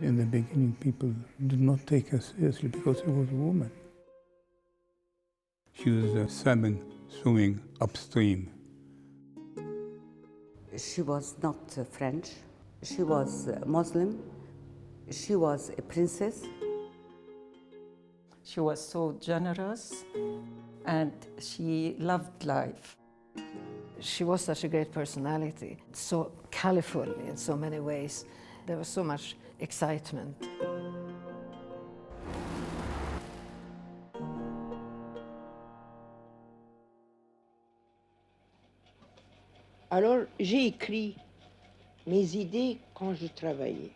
In the beginning, people did not take her seriously because she was a woman. She was a salmon swimming upstream. She was not French. She was Muslim. She was a princess. She was so generous and she loved life. She was such a great personality, so colorful in so many ways. There was so much excitement. Alors, j'ai écrit mes idées quand je travaillais.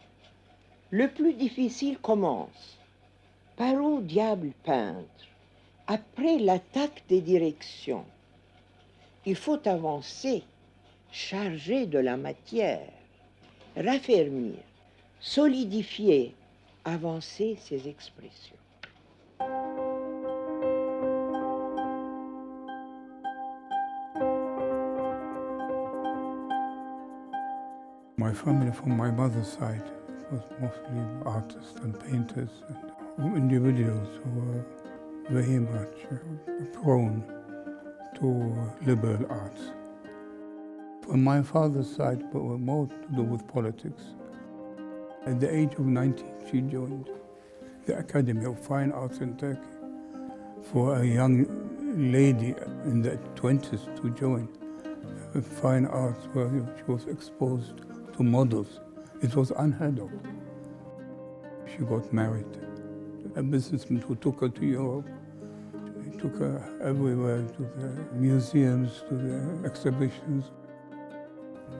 Le plus difficile commence. Par où diable peindre? Après l'attaque des directions, il faut avancer, charger de la matière, raffermir, solidifier, avancer ses expressions. My family from my mother's side was mostly artists and painters and individuals who were very much prone to liberal arts. On my father's side, but were more to do with politics. At the age of 19, she joined the Academy of Fine Arts in Turkey. For a young lady in the 20s to join fine arts where she was exposed to models, it was unheard of. She got married. A businessman who took her to Europe. He took her everywhere, to the museums, to the exhibitions.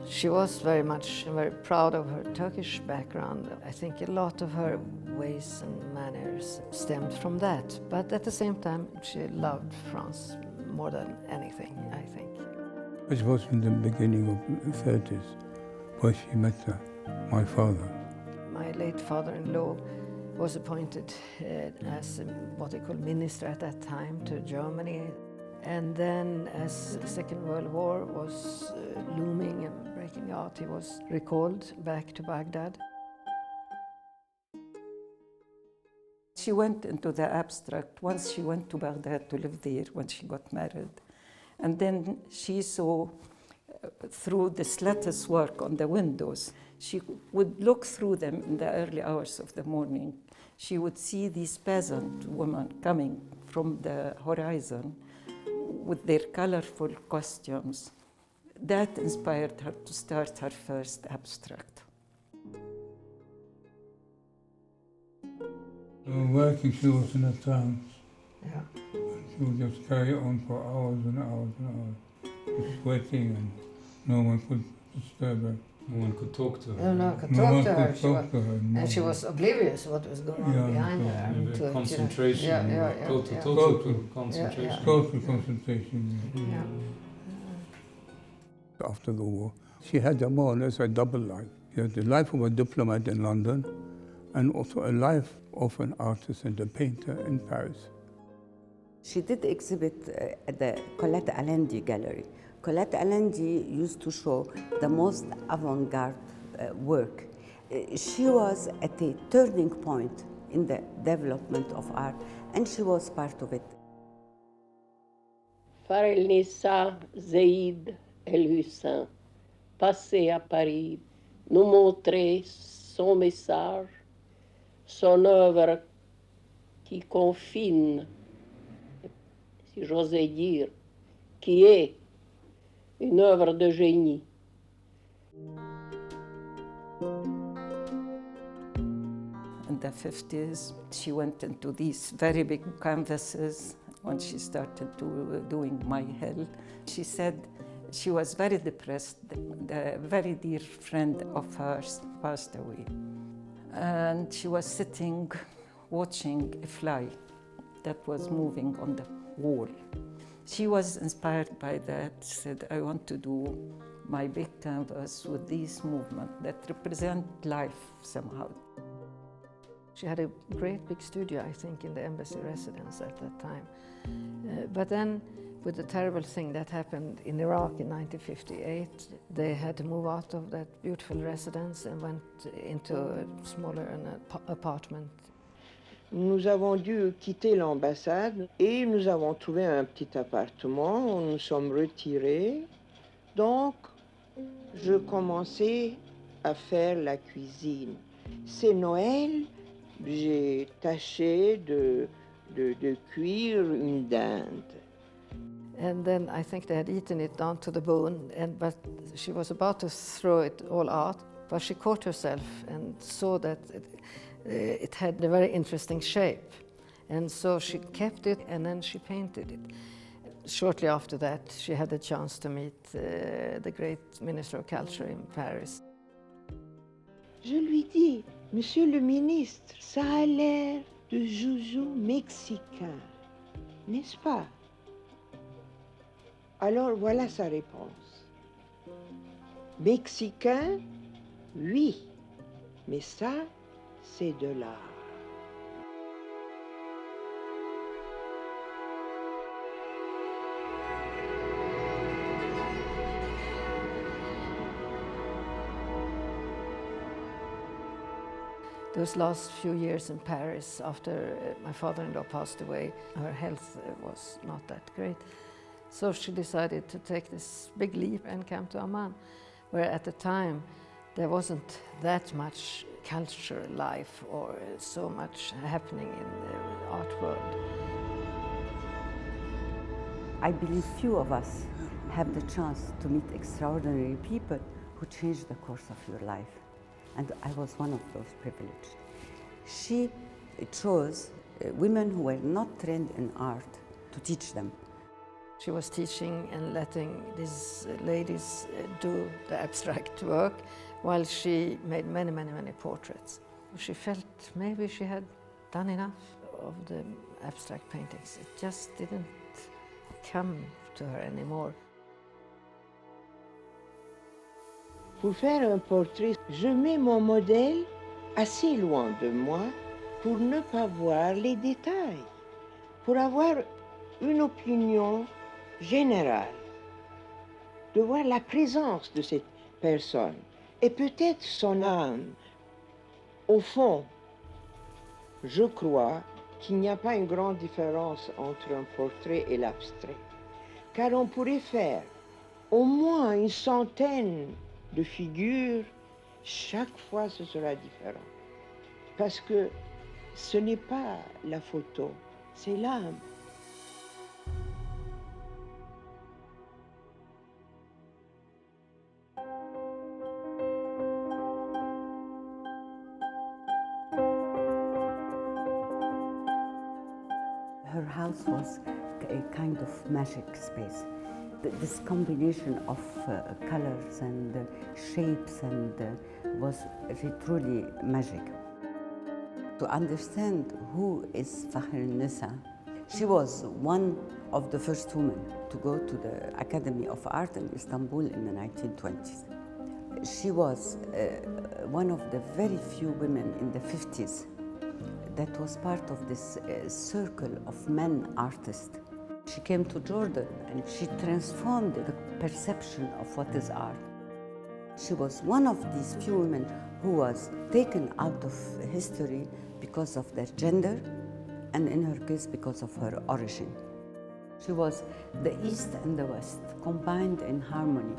She was very proud of her Turkish background. I think a lot of her ways and manners stemmed from that. But at the same time, she loved France more than anything, I think. It was in the beginning of the 30s where she met my father. My late father-in-law was appointed as what they call minister at that time to Germany. And then as the Second World War was looming and breaking out, he was recalled back to Baghdad. She went into the abstract once she went to Baghdad to live there when she got married. And then she saw through this lattice work on the windows. She would look through them in the early hours of the morning. She would see these peasant women coming from the horizon with their colorful costumes. That inspired her to start her first abstract. Working, she was in a trance. Yeah. She would just carry on for hours and hours and hours, just sweating, and no one could disturb her. No one could talk to her. No one could No talk one to her. could talk to her, no. And she was oblivious what was going on behind her. Yeah, To, concentration, total concentration. Yeah. Total concentration. Yeah. After the war, she had more or less a double life. She had the life of a diplomat in London and also a life of an artist and a painter in Paris. She did exhibit at the Colette Alendi Gallery. Colette Alendi used to show the most avant-garde work. She was at a turning point in the development of art, and she was part of it. Fahrelnissa Zeid El Hussein, passé à Paris, nous montrer son message, son œuvre qui confine, si j'osais dire, qui est une œuvre de génie. In the 50s, she went into these very big canvases when she started doing My Hill. She said she was very depressed. A very dear friend of hers passed away. And she was sitting watching a fly that was moving on the wall. She was inspired by that, said, I want to do my big canvas with these movements that represent life somehow. She had a great big studio, I think, in the embassy residence at that time. But then With the terrible thing that happened in Iraq in 1958, they had to move out of that beautiful residence and went into a smaller apartment. Nous avons dû quitter l'ambassade et nous avons trouvé un petit appartement où nous sommes retirés. Donc, je commençais à faire la cuisine. C'est Noël, j'ai tâché de cuire une dinde. And then I think they had eaten it down to the bone, but she was about to throw it all out, but she caught herself and saw that it had a very interesting shape. And so she kept it and then she painted it. Shortly after that, she had the chance to meet the great Minister of Culture in Paris. Je lui dis, Monsieur le ministre, ça a l'air de joujou mexicain, n'est-ce pas? Alors voilà sa réponse. Mexicain, oui, mais ça, c'est de l'art. Those last few years in Paris, after my father-in-law passed away, her health was not that great. So she decided to take this big leap and come to Amman, where at the time there wasn't that much cultural life or so much happening in the art world. I believe few of us have the chance to meet extraordinary people who change the course of your life. And I was one of those privileged. She chose women who were not trained in art to teach them. She was teaching and letting these ladies do the abstract work while she made many, many, many portraits. She felt maybe she had done enough of the abstract paintings. It just didn't come to her anymore. Pour faire un portrait, je mets mon modèle assez loin de moi pour ne pas voir les détails, pour avoir une opinion générale, de voir la présence de cette personne et peut-être son âme. Au fond, je crois qu'il n'y a pas une grande différence entre un portrait et l'abstrait, car on pourrait faire au moins une centaine de figures, chaque fois ce sera différent. Parce que ce n'est pas la photo, c'est l'âme. Her house was a kind of magic space. This combination of colors and shapes was truly magic. To understand who is Fahrelnissa, she was one of the first women to go to the Academy of Art in Istanbul in the 1920s. She was one of the very few women in the 50s that was part of this circle of men artists. She came to Jordan and she transformed the perception of what is art. She was one of these few women who was taken out of history because of their gender and in her case because of her origin. She was the East and the West combined in harmony.